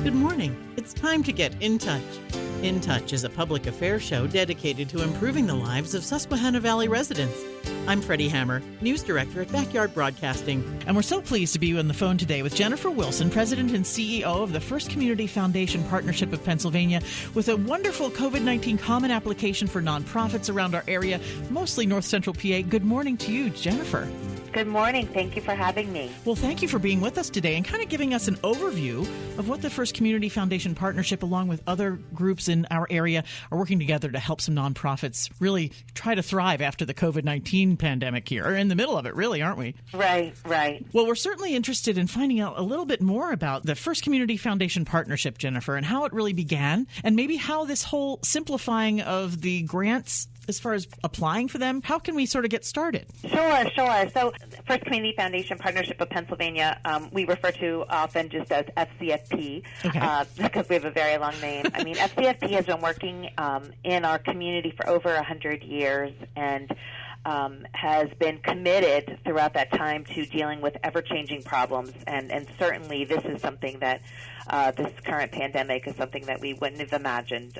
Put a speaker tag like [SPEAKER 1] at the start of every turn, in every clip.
[SPEAKER 1] Good morning. It's time to get in touch. In Touch is a public affairs show dedicated to improving the lives of Susquehanna Valley residents. I'm Freddi Hammer, News Director at Backyard Broadcasting.
[SPEAKER 2] And we're so pleased to be on the phone today with Jennifer Wilson, President and CEO of the First Community Foundation Partnership of Pennsylvania, with a wonderful COVID-19 common application for nonprofits around our area, mostly Northcentral PA. Good morning to you, Jennifer.
[SPEAKER 3] Good morning. Thank you for having me.
[SPEAKER 2] Well, thank you for being with us today and kind of giving us an overview of what the First Community Foundation Partnership, along with other groups in our area, are working together to help some nonprofits really try to thrive after the COVID-19 pandemic here. We're in the middle of it, really, aren't we?
[SPEAKER 3] Right.
[SPEAKER 2] Well, we're certainly interested in finding out a little bit more about the First Community Foundation Partnership, Jennifer, and how it really began, and maybe how this whole simplifying of the grants as far as applying for them, how can we sort of get started?
[SPEAKER 3] Sure. So First Community Foundation Partnership of Pennsylvania, we refer to often just as FCFP, because we have a very long name. I mean, FCFP has been working in our community for over 100 years and has been committed throughout that time to dealing with ever-changing problems. And certainly this is something that this current pandemic is something that we wouldn't have imagined,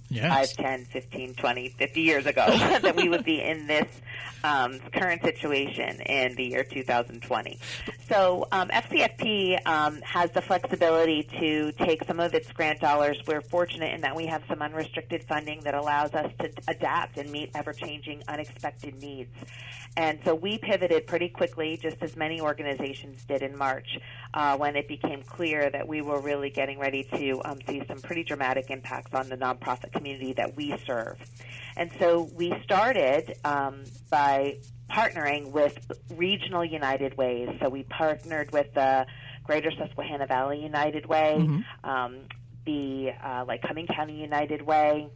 [SPEAKER 2] Yes.
[SPEAKER 3] 5, 10, 15, 20, 50 years ago that we would be in this current situation in the year 2020. So FCFP has the flexibility to take some of its grant dollars. We're fortunate in that we have some unrestricted funding that allows us to adapt and meet ever-changing, unexpected needs. And so we pivoted pretty quickly, just as many organizations did in March, when it became clear that we were really getting ready to see some pretty dramatic impacts on the nonprofit community that we serve. And so we started by partnering with regional United Ways. So we partnered with the Greater Susquehanna Valley United Way, the Cumming County United Way,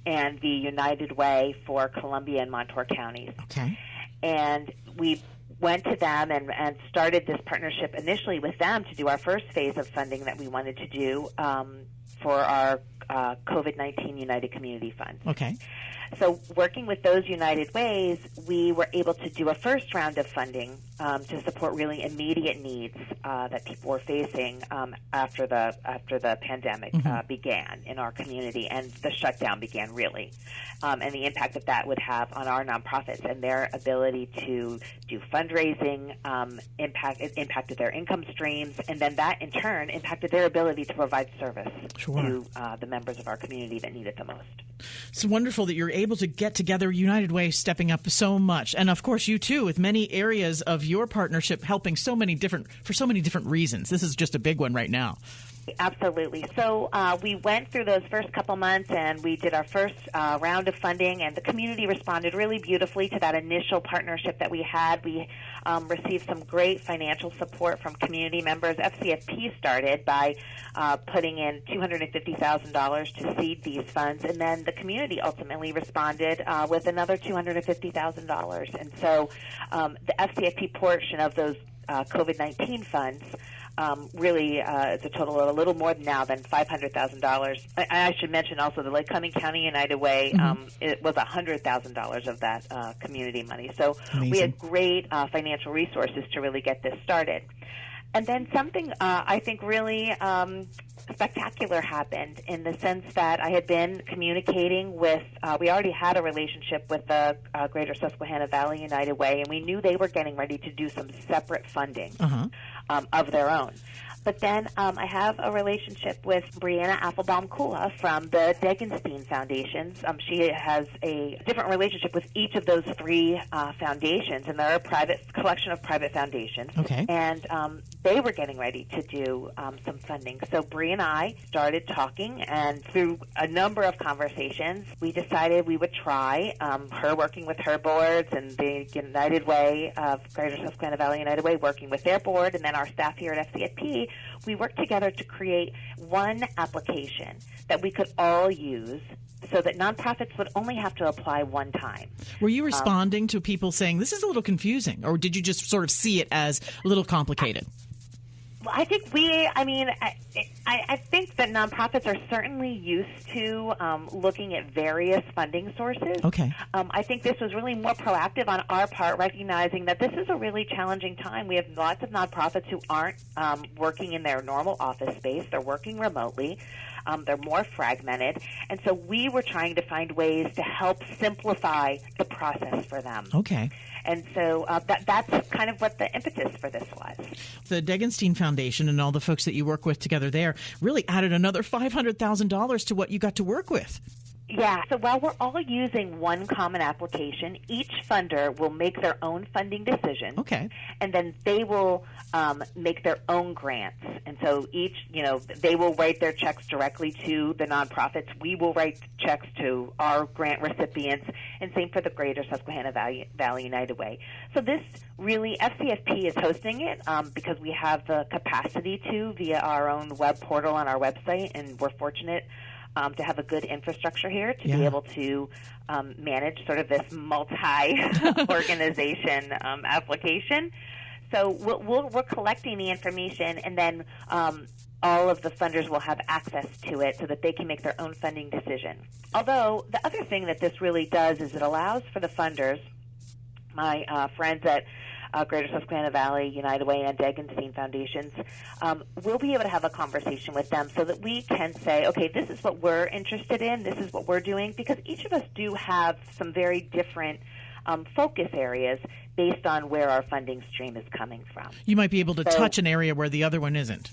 [SPEAKER 3] and the United Way for Columbia and Montour counties.
[SPEAKER 2] Okay.
[SPEAKER 3] And we went to them and started this partnership initially with them to do our first phase of funding that we wanted to do for our COVID-19 United Community Fund.
[SPEAKER 2] Okay.
[SPEAKER 3] So working with those United Ways, we were able to do a first round of funding to support really immediate needs that people were facing after the pandemic began in our community and the shutdown began, really, and the impact that would have on our nonprofits and their ability to do fundraising. It impacted their income streams, and then that in turn impacted their ability to provide service to the members of our community that need it the most.
[SPEAKER 2] It's wonderful that you're able to get together. United Way stepping up so much, and of course you too, with many areas of your partnership helping for so many different reasons. This is just a big one right now.
[SPEAKER 3] Absolutely. So we went through those first couple months and we did our first round of funding, and the community responded really beautifully to that initial partnership that we had. We received some great financial support from community members. FCFP started by putting in $250,000 to seed these funds, and then the community ultimately responded with another $250,000. And so the FCFP portion of those COVID-19 funds really is a total of a little more now than $500,000. I should mention also the Cumming County United Way, it was $100,000 of that community money. So
[SPEAKER 2] Amazing.
[SPEAKER 3] We had great financial resources to really get this started. And then something I think really spectacular happened in the sense that I had been communicating with, we already had a relationship with the Greater Susquehanna Valley United Way, and we knew they were getting ready to do some separate funding of their own. But then I have a relationship with Brianna Applebaum-Kula from the Degensteen Foundations. She has a different relationship with each of those three foundations, and they're a private collection of private foundations.
[SPEAKER 2] Okay.
[SPEAKER 3] And they were getting ready to do some funding. So Bree and I started talking, and through a number of conversations, we decided we would try, her working with her boards and the United Way of Greater Susquehanna Valley United Way working with their board, and then our staff here at FCFP, we worked together to create one application that we could all use so that nonprofits would only have to apply one time.
[SPEAKER 2] Were you responding to people saying, this is a little confusing, or did you just sort of see it as a little complicated?
[SPEAKER 3] Well, I think I think that nonprofits are certainly used to looking at various funding sources.
[SPEAKER 2] Okay.
[SPEAKER 3] I think this was really more proactive on our part, recognizing that this is a really challenging time. We have lots of nonprofits who aren't working in their normal office space. They're working remotely. They're more fragmented. And so we were trying to find ways to help simplify the process for them.
[SPEAKER 2] Okay.
[SPEAKER 3] And so that's kind of what the impetus for this was.
[SPEAKER 2] The Degensteen Foundation and all the folks that you work with together there really added another $500,000 to what you got to work with.
[SPEAKER 3] Yeah, so while we're all using one common application, each funder will make their own funding decision.
[SPEAKER 2] Okay.
[SPEAKER 3] And then they will make their own grants. And so each, they will write their checks directly to the nonprofits. We will write checks to our grant recipients, and same for the Greater Susquehanna Valley United Way. So this really, FCFP is hosting it because we have the capacity to via our own web portal on our website, and we're fortunate to have a good infrastructure here to be able to manage sort of this multi-organization application. So we're collecting the information, and then all of the funders will have access to it so that they can make their own funding decision. Although the other thing that this really does is it allows for the funders, my friends at Greater Susquehanna Valley United Way and Degensteen Foundations, we'll be able to have a conversation with them so that we can say, okay, this is what we're interested in, this is what we're doing, because each of us do have some very different focus areas based on where our funding stream is coming from.
[SPEAKER 2] You might be able to touch an area where the other one isn't.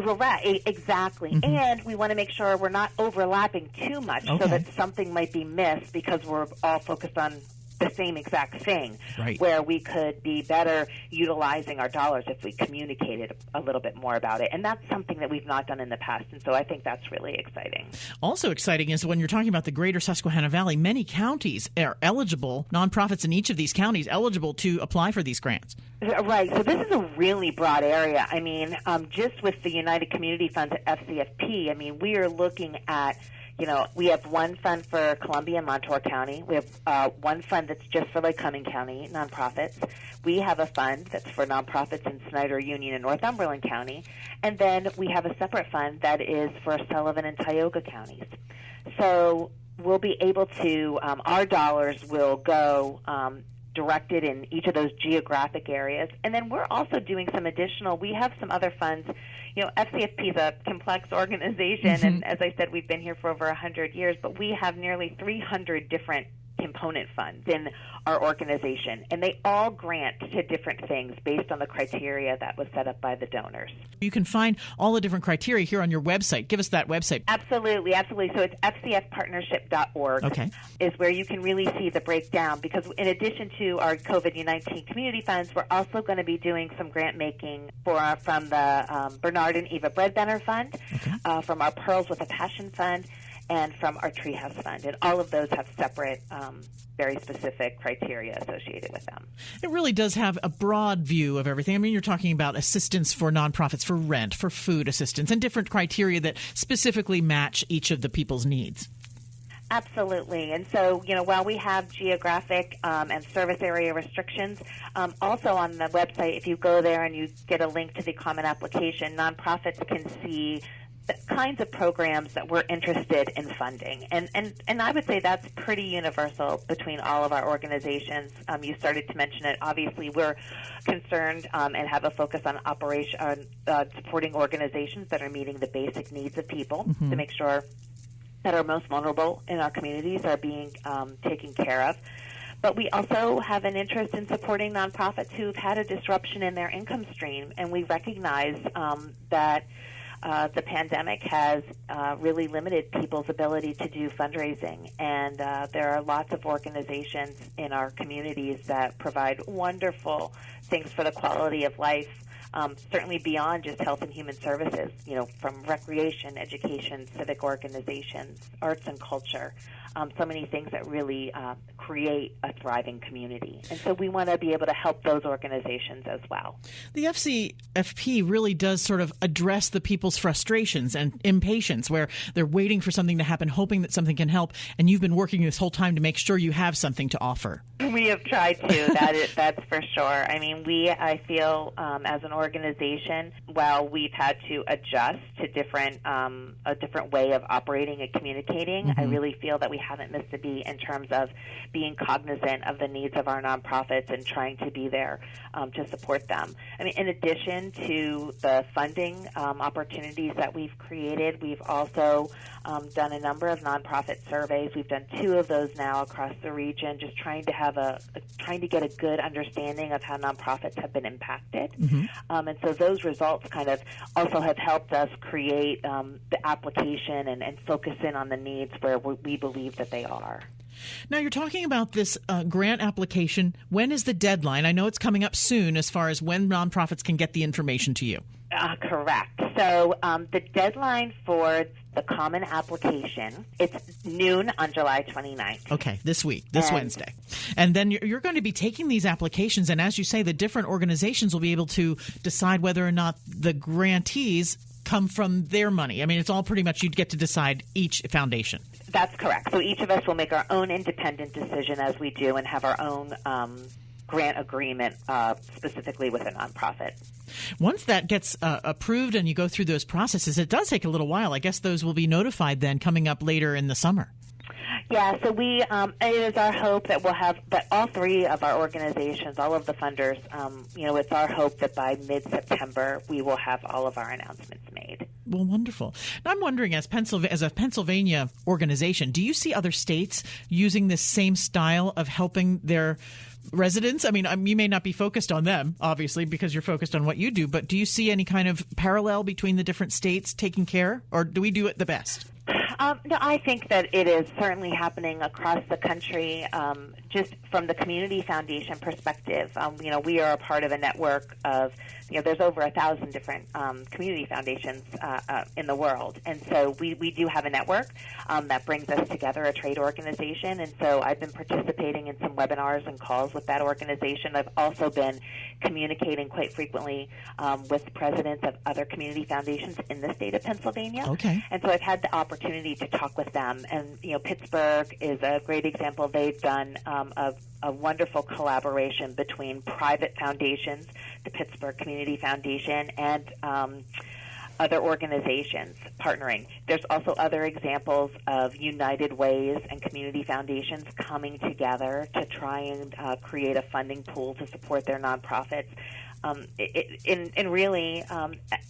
[SPEAKER 3] Well, right, exactly. Mm-hmm. And we want to make sure we're not overlapping too much so that something might be missed because we're all focused on the same exact thing, where we could be better utilizing our dollars if we communicated a little bit more about it. And that's something that we've not done in the past, and so I think that's really exciting. Also exciting is when you're talking about the Greater Susquehanna Valley, many counties are eligible, nonprofits in each of these counties eligible to apply for these grants. Right. So this is a really broad area. I mean, just with the United Community Funds at FCFP, I mean, we are looking at we have one fund for Columbia and Montour County. We have one fund that's just for Lycoming County nonprofits. We have a fund that's for nonprofits in Snyder, Union, and Northumberland County. And then we have a separate fund that is for Sullivan and Tioga counties. So we'll be able to, our dollars will go directed in each of those geographic areas. And then we're also doing some additional, we have some other funds. FCFP is a complex organization, and as I said, we've been here for over 100 years, but we have nearly 300 different component funds in our organization, and they all grant to different things based on the criteria that was set up by the donors. You can find all the different criteria here on your website. Give us that website. Absolutely. So it's fcfpartnership.org is where you can really see the breakdown, because in addition to our COVID-19 community funds, we're also going to be doing some grant making from the Bernard and Eva Breadbenner Fund, from our Pearls with a Passion Fund, and from our Treehouse Fund. And all of those have separate, very specific criteria associated with them. It really does have a broad view of everything. I mean, you're talking about assistance for nonprofits, for rent, for food assistance, and different criteria that specifically match each of the people's needs. Absolutely. And so, while we have geographic and service area restrictions, also on the website, if you go there and you get a link to the common application, nonprofits can see the kinds of programs that we're interested in funding. And I would say that's pretty universal between all of our organizations. You started to mention it. Obviously, we're concerned and have a focus on supporting organizations that are meeting the basic needs of people to make sure that our most vulnerable in our communities are being taken care of. But we also have an interest in supporting nonprofits who've had a disruption in their income stream, and we recognize that the pandemic has really limited people's ability to do fundraising, and there are lots of organizations in our communities that provide wonderful things for the quality of life, certainly beyond just health and human services, from recreation, education, civic organizations, arts and culture, so many things that really create a thriving community. And so we want to be able to help those organizations as well. The FCFP really does sort of address the people's frustrations and impatience, where they're waiting for something to happen, hoping that something can help, and you've been working this whole time to make sure you have something to offer. We have tried to. That's for sure. I mean, I feel as an organization, organization, while we've had to adjust to a different way of operating and communicating, I really feel that we haven't missed a beat in terms of being cognizant of the needs of our nonprofits and trying to be there to support them. I mean, in addition to the funding opportunities that we've created, we've also done a number of nonprofit surveys. We've done 2 of those now across the region, just trying to get a good understanding of how nonprofits have been impacted. And so those results kind of also have helped us create the application and focus in on the needs where we believe that they are.
[SPEAKER 2] Now, you're talking about this grant application. When is the deadline? I know it's coming up soon as far as when nonprofits can get the information to you.
[SPEAKER 3] Correct. So the deadline for the common application, it's noon on July 29th.
[SPEAKER 2] Okay, this week, this Wednesday. And then you're going to be taking these applications, and as you say, the different organizations will be able to decide whether or not the grantees come from their money. I mean, it's all pretty much you'd get to decide each foundation.
[SPEAKER 3] That's correct. So each of us will make our own independent decision as we do and have our own grant agreement specifically with a nonprofit.
[SPEAKER 2] Once that gets approved and you go through those processes, it does take a little while. I guess those will be notified then coming up later in the summer.
[SPEAKER 3] Yeah, so it is our hope that we'll have that all 3 of our organizations, all of the funders, it's our hope that by mid-September we will have all of our announcements made.
[SPEAKER 2] Well, wonderful. Now, I'm wondering, as a Pennsylvania organization, do you see other states using this same style of helping their residents? I mean, you may not be focused on them, obviously, because you're focused on what you do, but do you see any kind of parallel between the different states taking care, or do we do it the best?
[SPEAKER 3] No, I think that it is certainly happening across the country. Just from the Community Foundation perspective, we are a part of a network of, there's over 1,000 different community foundations in the world. And so we do have a network that brings us together, a trade organization. And so I've been participating in some webinars and calls with that organization. I've also been communicating quite frequently with presidents of other community foundations in the state of Pennsylvania.
[SPEAKER 2] Okay.
[SPEAKER 3] And so I've had the opportunity to talk with them. And, Pittsburgh is a great example. They've done a wonderful collaboration between private foundations, the Pittsburgh Community Foundation, and other organizations partnering. There's also other examples of United Ways and community foundations coming together to try and create a funding pool to support their nonprofits. Really,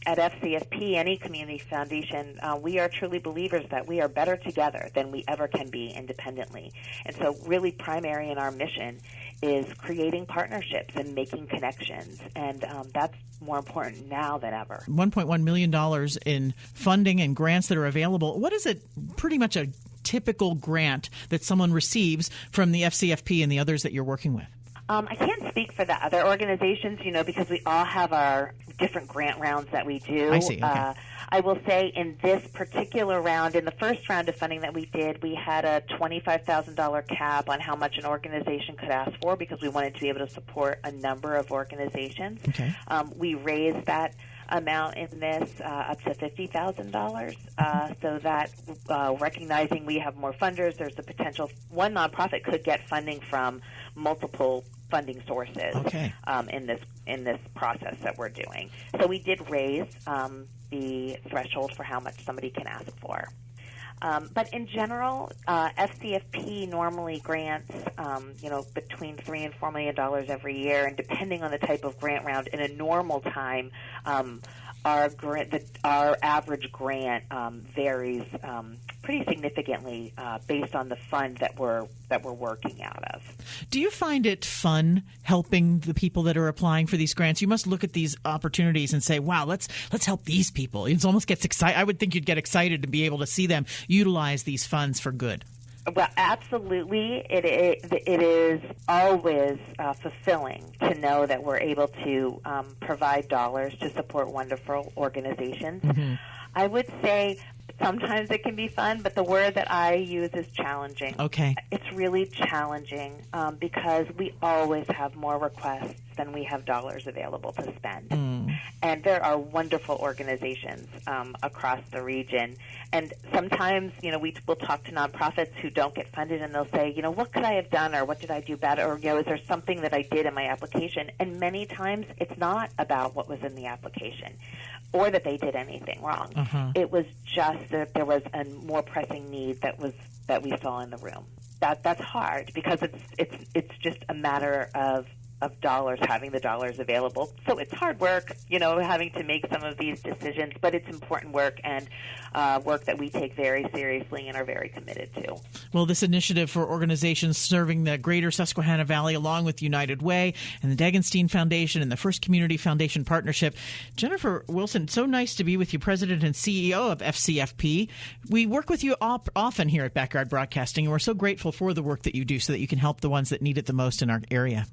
[SPEAKER 3] at FCFP, any community foundation, we are truly believers that we are better together than we ever can be independently. And so really primary in our mission is creating partnerships and making connections. And that's more important now than ever.
[SPEAKER 2] $1.1 million in funding and grants that are available. What is it, pretty much a typical grant that someone receives from the FCFP and the others that you're working with?
[SPEAKER 3] I can't speak for the other organizations, because we all have our different grant rounds that we do.
[SPEAKER 2] I see. Okay.
[SPEAKER 3] I will say in this particular round, in the first round of funding that we did, we had a $25,000 cap on how much an organization could ask for because we wanted to be able to support a number of organizations.
[SPEAKER 2] Okay.
[SPEAKER 3] We raised that amount in this up to $50,000 so that recognizing we have more funders, there's the potential one nonprofit could get funding from multiple funding sources.
[SPEAKER 2] Okay.
[SPEAKER 3] in this process that we're doing. So we did raise the threshold for how much somebody can ask for. But in general, FCFP normally grants, between $3 and $4 million every year, and depending on the type of grant round, in a normal time, our average grant varies pretty significantly based on the fund that we're working out of.
[SPEAKER 2] Do you find it fun helping the people that are applying for these grants? You must look at these opportunities and say, "Wow, let's help these people." It almost gets excited. I would think you'd get excited to be able to see them utilize these funds for good.
[SPEAKER 3] Well, absolutely. It is always fulfilling to know that we're able to provide dollars to support wonderful organizations. Mm-hmm. I would say sometimes it can be fun, but the word that I use is challenging.
[SPEAKER 2] Okay.
[SPEAKER 3] It's really challenging because we always have more requests than we have dollars available to spend. And there are wonderful organizations across the region. And sometimes, we'll talk to nonprofits who don't get funded, and they'll say, what could I have done, or what did I do better, or, is there something that I did in my application? And many times it's not about what was in the application or that they did anything wrong. It was just that there was a more pressing need that we saw in the room. That's hard because it's just a matter of dollars, having the dollars available. So it's hard work, having to make some of these decisions, but it's important work and work that we take very seriously and are very committed to.
[SPEAKER 2] Well, this initiative for organizations serving the Greater Susquehanna Valley, along with United Way and the Degensteen Foundation and the First Community Foundation Partnership. Jennifer Wilson, so nice to be with you, President and CEO of FCFP. We work with you often here at Backyard Broadcasting, and we're so grateful for the work that you do so that you can help the ones that need it the most in our area.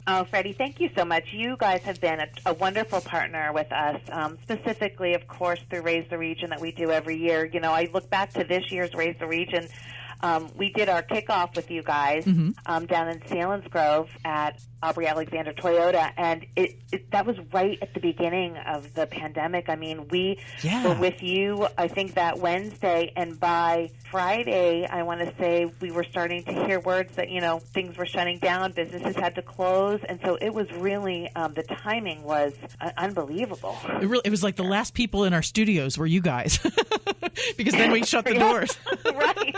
[SPEAKER 3] Oh, Freddi, thank you so much. You guys have been a wonderful partner with us, specifically, of course, through Raise the Region that we do every year. I look back to this year's Raise the Region. We did our kickoff with you guys down in Selinsgrove at Aubrey Alexander Toyota, and that was right at the beginning of the pandemic. I mean, we were with you, I think, that Wednesday, and by Friday, I want to say, we were starting to hear words that, things were shutting down, businesses had to close, and so it was really, the timing was unbelievable.
[SPEAKER 2] It was like the last people in our studios were you guys, because then we shut the doors.
[SPEAKER 3] Right.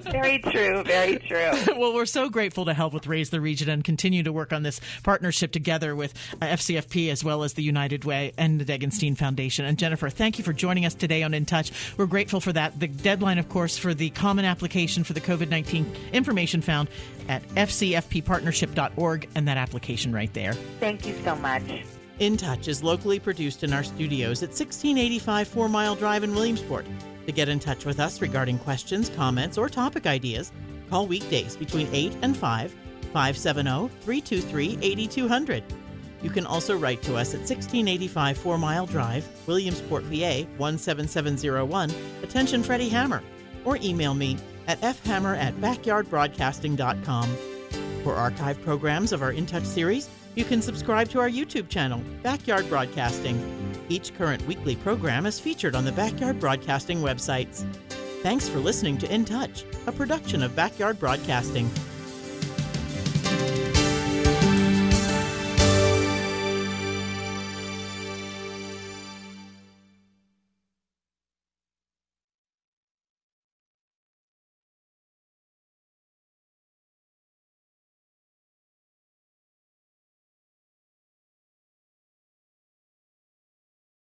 [SPEAKER 3] Very true, very true.
[SPEAKER 2] Well, we're so grateful to help with Raise the Region and continue to work on this partnership together with FCFP as well as the United Way and the Degensteen Foundation. And Jennifer, thank you for joining us today on InTouch. We're grateful for that. The deadline, of course, for the common application for the COVID-19 information found at fcfppartnership.org, and that application right there.
[SPEAKER 3] Thank you so much.
[SPEAKER 1] InTouch is locally produced in our studios at 1685 4 Mile Drive in Williamsport. To get in touch with us regarding questions, comments, or topic ideas, call weekdays between 8 and 5, 570-323-8200. You can also write to us at 1685 4 Mile Drive, Williamsport, PA 17701, attention Freddi Hammer, or email me at fhammer@backyardbroadcasting.com. For archive programs of our InTouch series, you can subscribe to our YouTube channel, Backyard Broadcasting. Each current weekly program is featured on the Backyard Broadcasting websites. Thanks for listening to InTouch, a production of Backyard Broadcasting.